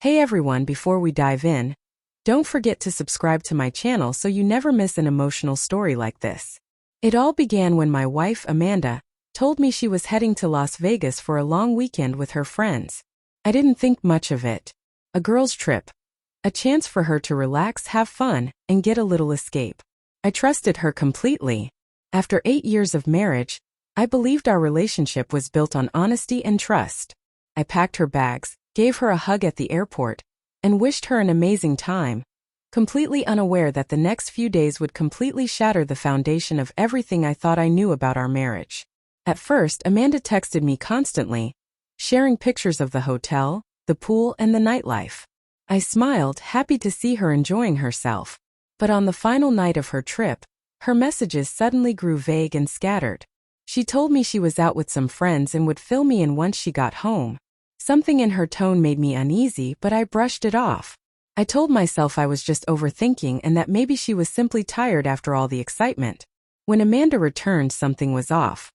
Hey everyone, before we dive in, don't forget to subscribe to my channel so you never miss an emotional story like this. It all began when my wife, Amanda, told me she was heading to Las Vegas for a long weekend with her friends. I didn't think much of it. A girl's trip. A chance for her to relax, have fun, and get a little escape. I trusted her completely. After 8 years of marriage, I believed our relationship was built on honesty and trust. I packed her bags, gave her a hug at the airport, and wished her an amazing time, completely unaware that the next few days would completely shatter the foundation of everything I thought I knew about our marriage. At first, Amanda texted me constantly, sharing pictures of the hotel, the pool, and the nightlife. I smiled, happy to see her enjoying herself. But on the final night of her trip, her messages suddenly grew vague and scattered. She told me she was out with some friends and would fill me in once she got home. Something in her tone made me uneasy, but I brushed it off. I told myself I was just overthinking and that maybe she was simply tired after all the excitement. When Amanda returned, something was off.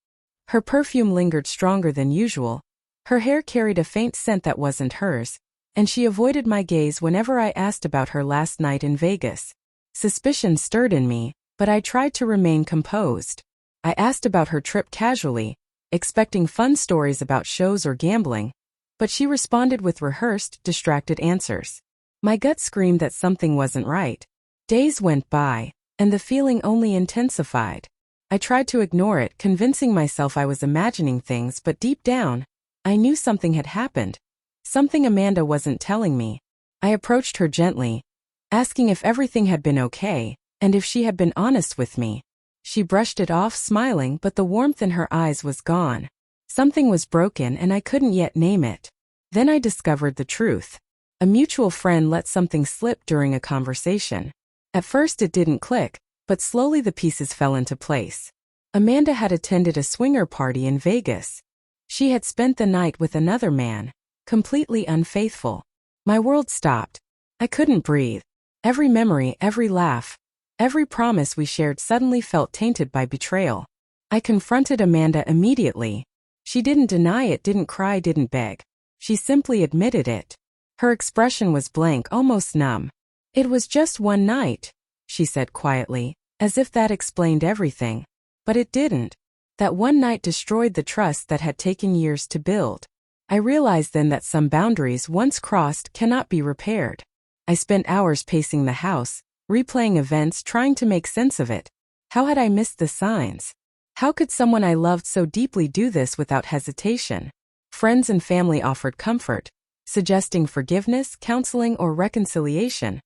Her perfume lingered stronger than usual. Her hair carried a faint scent that wasn't hers, and she avoided my gaze whenever I asked about her last night in Vegas. Suspicion stirred in me, but I tried to remain composed. I asked about her trip casually, expecting fun stories about shows or gambling, but she responded with rehearsed, distracted answers. My gut screamed that something wasn't right. Days went by, and the feeling only intensified. I tried to ignore it, convincing myself I was imagining things, but deep down, I knew something had happened. Something Amanda wasn't telling me. I approached her gently, asking if everything had been okay, and if she had been honest with me. She brushed it off, smiling, but the warmth in her eyes was gone. Something was broken and I couldn't yet name it. Then I discovered the truth. A mutual friend let something slip during a conversation. At first it didn't click, but slowly the pieces fell into place. Amanda had attended a swinger party in Vegas. She had spent the night with another man, completely unfaithful. My world stopped. I couldn't breathe. Every memory, every laugh, every promise we shared suddenly felt tainted by betrayal. I confronted Amanda immediately. She didn't deny it, didn't cry, didn't beg. She simply admitted it. Her expression was blank, almost numb. "It was just one night," she said quietly, as if that explained everything. But it didn't. That one night destroyed the trust that had taken years to build. I realized then that some boundaries once crossed cannot be repaired. I spent hours pacing the house, replaying events, trying to make sense of it. How had I missed the signs? How could someone I loved so deeply do this without hesitation? Friends and family offered comfort, suggesting forgiveness, counseling, or reconciliation.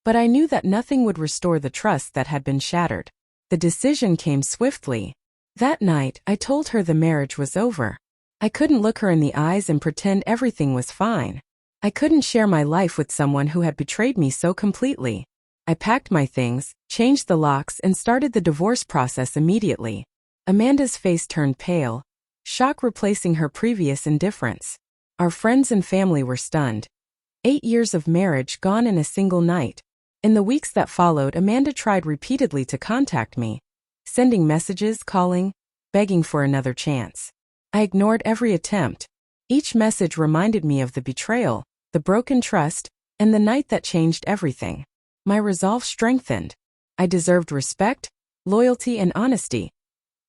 But I knew that nothing would restore the trust that had been shattered. The decision came swiftly. That night, I told her the marriage was over. I couldn't look her in the eyes and pretend everything was fine. I couldn't share my life with someone who had betrayed me so completely. I packed my things, changed the locks, and started the divorce process immediately. Amanda's face turned pale, shock replacing her previous indifference. Our friends and family were stunned. 8 years of marriage gone in a single night. In the weeks that followed, Amanda tried repeatedly to contact me, sending messages, calling, begging for another chance. I ignored every attempt. Each message reminded me of the betrayal, the broken trust, and the night that changed everything. My resolve strengthened. I deserved respect, loyalty, and honesty.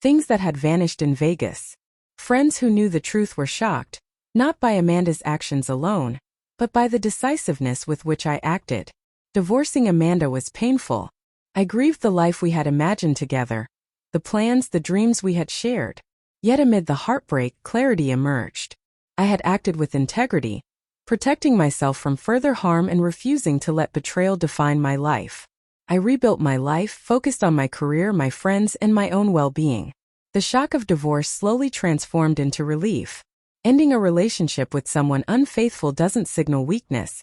Things that had vanished in Vegas. Friends who knew the truth were shocked, not by Amanda's actions alone, but by the decisiveness with which I acted. Divorcing Amanda was painful. I grieved the life we had imagined together, the plans, the dreams we had shared. Yet amid the heartbreak, clarity emerged. I had acted with integrity, protecting myself from further harm and refusing to let betrayal define my life. I rebuilt my life, focused on my career, my friends, and my own well-being. The shock of divorce slowly transformed into relief. Ending a relationship with someone unfaithful doesn't signal weakness.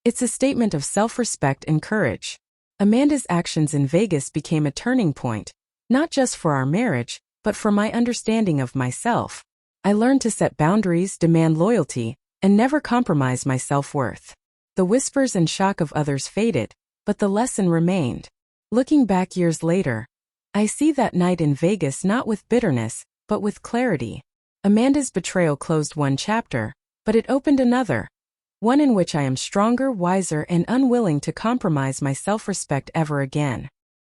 It's a statement of self-respect and courage. Amanda's actions in Vegas became a turning point, not just for our marriage, but for my understanding of myself. I learned to set boundaries, demand loyalty, and never compromise my self-worth. The whispers and shock of others faded, but the lesson remained. Looking back years later, I see that night in Vegas not with bitterness, but with clarity. Amanda's betrayal closed one chapter, but it opened another. One in which I am stronger, wiser, and unwilling to compromise my self-respect ever again.